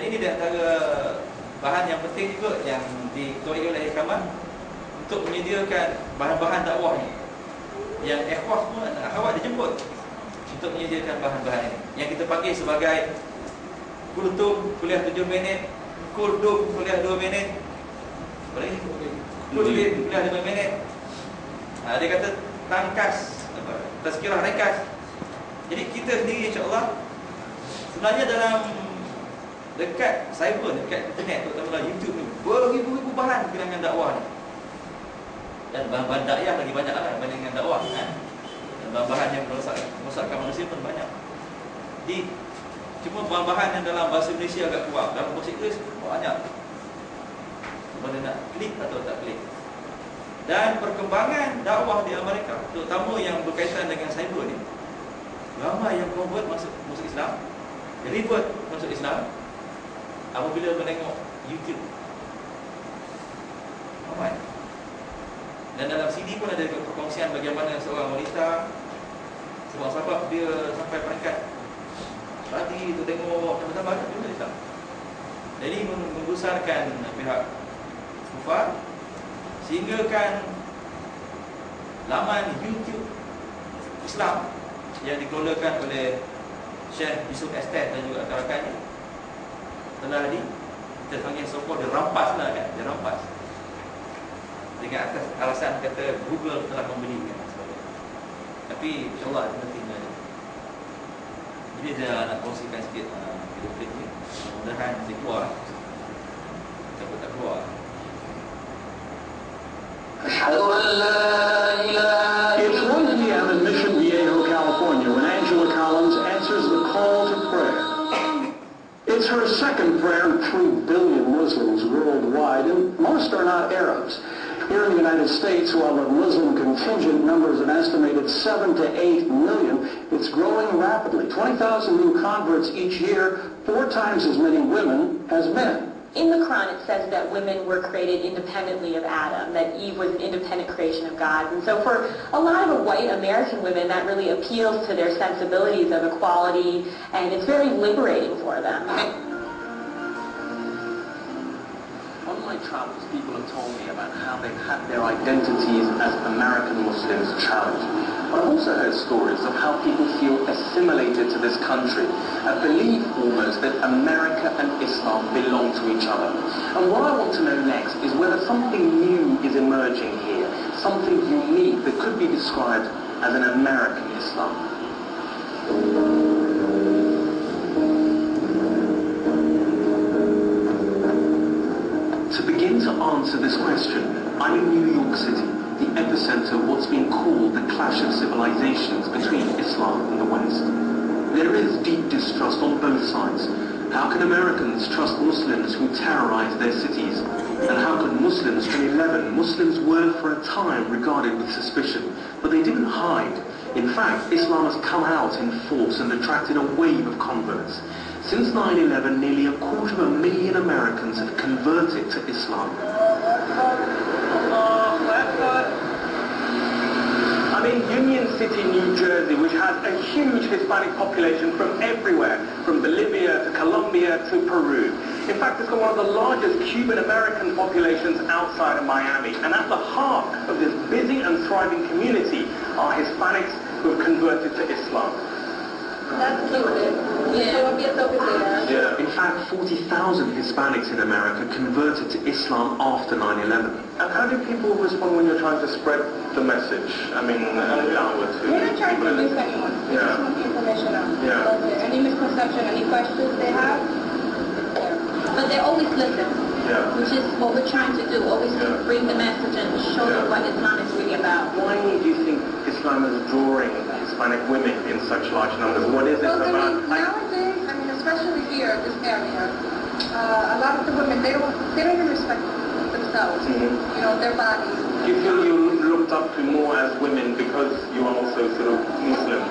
ini di antara bahan yang penting juga yang diketuai oleh Kamal untuk menyediakan bahan-bahan dakwah ni. Yang ikhwah semua, akhwat dijemput untuk menyediakan bahan-bahan ini yang kita panggil sebagai kultum kuliah 7 minit, kuldum kuliah 2 minit, kulim kuliah 5 minit. Dia kata tangkas, tazkirah ringkas. Jadi kita sendiri insya-Allah sebenarnya dalam dekat cyber, dekat internet, terutama dalam YouTube ni, beribu-ribu bahan berkenaan dakwah ni. Dan bahan-bahan dakwah lagi banyak lah dibanding dengan dakwah kan. Dan bahan-bahan yang merosakkan manusia pun banyak. Jadi cuma bahan-bahan yang dalam bahasa Malaysia agak kurang, dalam bahasa Inggeris banyak. Mana nak klik atau tak klik. Dan perkembangan dakwah di Amerika, terutama yang berkaitan dengan cyber ni, ramai yang convert masuk Islam, revert masuk Islam apabila menengok YouTube. Ramai. Dan dalam CD pun ada perkongsian bagaimana seorang wanita, seorang sahabat, dia sampai peringkat tadi tu tengok tambah-tambah juga Islam. Jadi membesarkan pihak kufar, sehingga kan laman YouTube Islam yang dikelolakan oleh Syekh Yusuf Estate dan juga rakan-rakannya telah kita panggil sokong, dia rampas lah kan, dia rampas dengan atas alasan kata Google telah membeli kan, sebagainya. Tapi insyaAllah itu nanti ada. Jadi saya nak kongsikan sikit video klip ni, mudah-mudahan nanti keluar ataupun tak keluar. It's 1 p.m. in Mission Viejo, California, when Angela Collins answers the call to prayer. It's her second prayer to 3 billion Muslims worldwide, and most are not Arabs. Here in the United States, while the Muslim contingent numbers an estimated 7 to 8 million, it's growing rapidly. 20,000 new converts each year, 4 times as many women as men. In the Quran, it says that women were created independently of Adam, that Eve was an independent creation of God. And so for a lot of white American women, that really appeals to their sensibilities of equality, and it's very liberating for them. On my travels, people have told me about how they've had their identities as American Muslims challenged. But I've also heard stories of how people feel assimilated to this country, a belief almost that America and Islam belong to each other. And what I want to know next is whether something new is emerging here, something unique that could be described as an American Islam. To begin to answer this question, I'm in New York City, the epicenter of what's been called the clash of civilizations between Islam and the West. There is deep distrust on both sides. How can Americans trust Muslims who terrorize their cities? And how can Muslims, 2011, Muslims were for a time regarded with suspicion, but they didn't hide. In fact, Islam has come out in force and attracted a wave of converts. Since 9/11, nearly 250,000 Americans have converted to Islam. I'm in Union City, New Jersey, which has a huge Hispanic population from everywhere, from Bolivia to Colombia to Peru. In fact, it's got one of the largest Cuban-American populations outside of Miami. And at the heart of this busy and thriving community are Hispanics who have converted to Islam. That's cute. Yeah. In fact, 40,000 Hispanics in America converted to Islam after 9/11. And how do people respond when you're trying to spread the message? I mean, outwards. We're not trying to convince anyone. We just want the information out. Yeah. Any misconception, any questions they have, it's there. But they always listen, which is what we're trying to do. Always bring the message and show them what Islam is really about. Why do you think Islam is drawing Hispanic women in such large numbers? What is it Well, about? nowadays, especially here, this area, a lot of the women, they don't even respect themselves, you know, their bodies. Do you feel you're looked up to more as women because you are also sort of Muslim?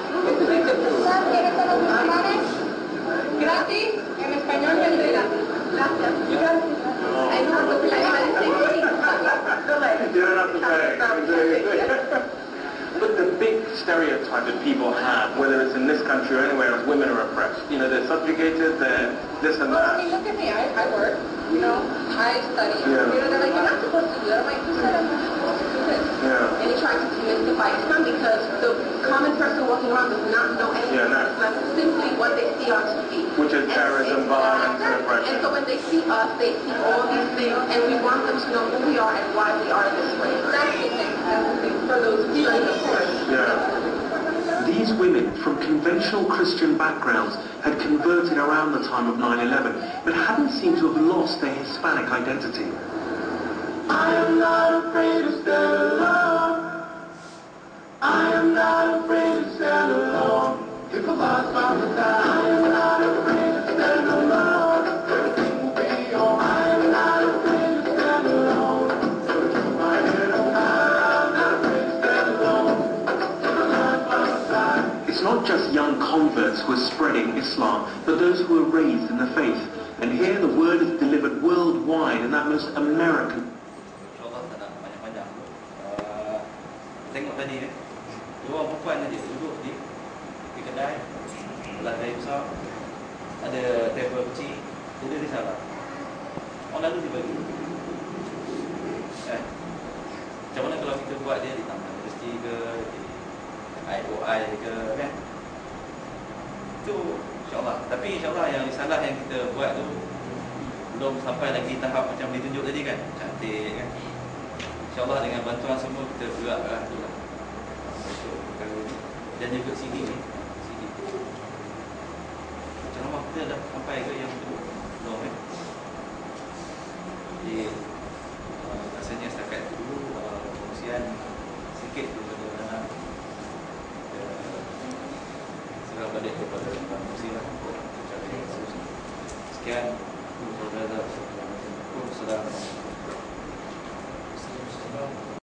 Gratis, en español me olvida. Gracias. I know what to You don't have to pay. But the big stereotype that people have, whether it's in this country or anywhere else, women are oppressed. You know, they're subjugated, they're this and Well, I that. mean, look at me. I work, you know, I study. Yeah. You know, they're like, you're not supposed to do that. I'm like, who said I'm not supposed to do this? Yeah. And he tries to demystify Islam because the common person walking around does not know anything Yeah, no. about Islam, simply what they see on TV. Which is terrorism, violence, and oppression. And so when they see us, they see all these things, and we want them to know who we are and why we are this way. That's the thing. That's the thing. For those who study, of course. Yeah. These women from conventional Christian backgrounds had converted around the time of 9/11, but hadn't seemed to have lost their Hispanic identity. I am not afraid to stand alone. I am not afraid to stand alone. If Allah's about to die, I am not afraid to stand alone. Everything will be alright. I am not afraid to stand alone. My head up high, I'm not afraid to stand alone. If Allah's about to die. It's not just young converts who are spreading Islam, but those who are raised in the faith. And here the word is delivered worldwide in that most American. InsyaAllah tak nak panjang-panjang. Tengok tadi dua perempuan tadi duduk di kedai belah kedai besar, ada table kecil, dia risalah. Orang lalu dia bagi. Macam mana kalau kita buat dia di taman universiti ke, di IOI ke, kan? Itu insyaAllah. Tapi insyaAllah yang risalah yang kita buat tu belum sampai lagi tahap macam ditunjuk tadi kan, cantik kan. InsyaAllah dengan bantuan semua kita geraklah tu lah. Dan juga CD ni, CD ceramah kita dah sampai ke yang kedua? Belum kan? Jadi rasanya setakat itu dulu pengusian sikit kepada anak, serah balik kepada pengusi lah. Sekian. Assalamualaikum warahmatullahi wabarakatuh.